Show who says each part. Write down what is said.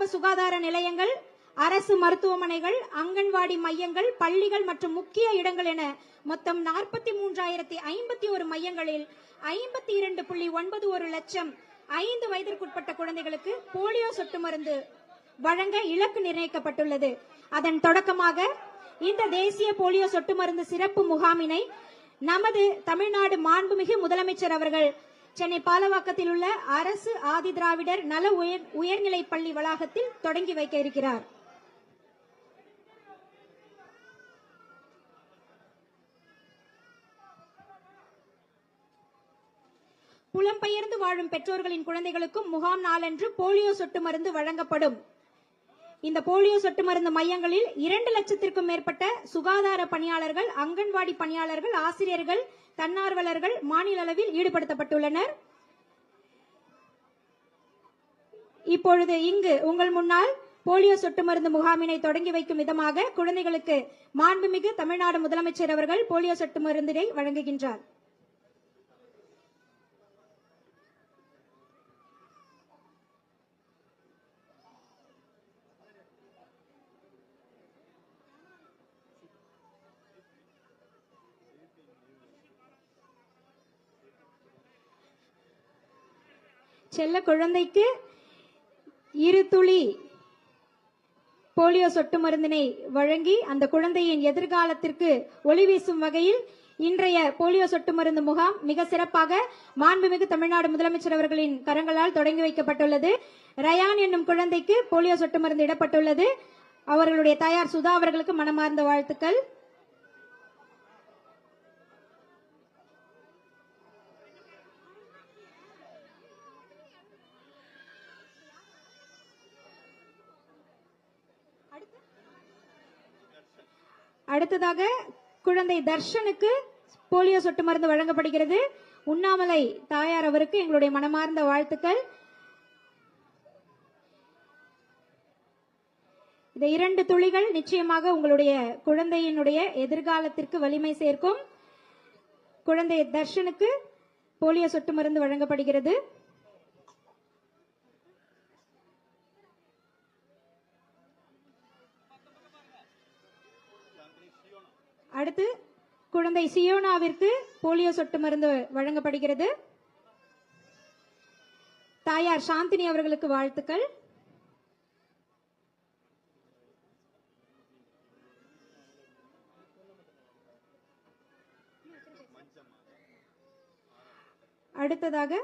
Speaker 1: ஆரம்ப சுகாதார நிலையங்கள், அரசு மருத்துவமனைகள், அங்கன்வாடி மையங்கள், பள்ளிகள் மற்றும் முக்கிய இடங்கள் என மொத்தம் 43,051 மையங்களில் 52.91 லட்சம் 5 வயதிற்குட்பட்ட குழந்தைகளுக்கு போலியோ சொட்டு மருந்து வழங்க இலக்கு நிர்ணயிக்கப்பட்டுள்ளது. அதன் தொடக்கமாக இந்த தேசிய போலியோ சொட்டு மருந்து சிறப்பு முகாமினை நமது தமிழ்நாடு மாண்புமிகு முதலமைச்சர் அவர்கள் சென்னை பாலவாக்கத்தில் உள்ள அரசு ஆதிதிராவிடர் நல உயர்நிலை பள்ளி வளாகத்தில் தொடங்கி வைக்க இருக்கிறார். புலம்பெயர்ந்து வாழும் பெற்றோர்களின் குழந்தைகளுக்கும் முகாம் நாளன்று போலியோ சொட்டு மருந்து வழங்கப்படும். இந்த போலியோ சொட்டு மருந்து மையங்களில் 2 லட்சத்திற்கும் மேற்பட்ட சுகாதார பணியாளர்கள், அங்கன்வாடி பணியாளர்கள், ஆசிரியர்கள், தன்னார்வலர்கள் மாநில அளவில் ஈடுபடுத்தப்பட்டுள்ளனர். இப்பொழுது இங்கு உங்கள் முன்னால் போலியோ சொட்டு மருந்து முகாமினை தொடங்கி வைக்கும் விதமாக குழந்தைகளுக்கு மாண்புமிகு தமிழ்நாடு முதலமைச்சர் அவர்கள் போலியோ சொட்டு மருந்தினை வழங்குகின்றார். செல்ல குழந்தைக்கு 2 துளி போலியோ சொட்டு மருந்தினை வழங்கி அந்த குழந்தையின் எதிர்காலத்திற்கு ஒளி வீசும் வகையில் இன்றைய போலியோ சொட்டு மருந்து முகாம் மிக சிறப்பாக மாண்புமிகு தமிழ்நாடு முதலமைச்சர் அவர்களின் கரங்களால் தொடங்கி வைக்கப்பட்டுள்ளது. ரயான் என்னும் குழந்தைக்கு போலியோ சொட்டு மருந்து இடப்பட்டுள்ளது. அவர்களுடைய தாயார் சுதா அவர்களுக்கு மனமார்ந்த வாழ்த்துக்கள். அடுத்ததாக குழந்தை தர்ஷனுக்கு போலியோ சொட்டு மருந்து வழங்கப்படுகிறது. உண்ணாமலை தாயார் அவருக்கு எங்களுடைய மனமார்ந்த வாழ்த்துக்கள். இந்த 2 துளிகள் நிச்சயமாக உங்களுடைய குழந்தையினுடைய எதிர்காலத்திற்கு வலிமை சேர்க்கும். குழந்தை தர்ஷனுக்கு போலியோ சொட்டு மருந்து வழங்கப்படுகிறது. அடுத்து குழந்தை சியோனாவிற்கு போலியோ சொட்டு மருந்து வழங்கப்படுகிறது. தாயார் சாந்தினி அவர்களுக்கு வாழ்த்துக்கள். அடுத்ததாக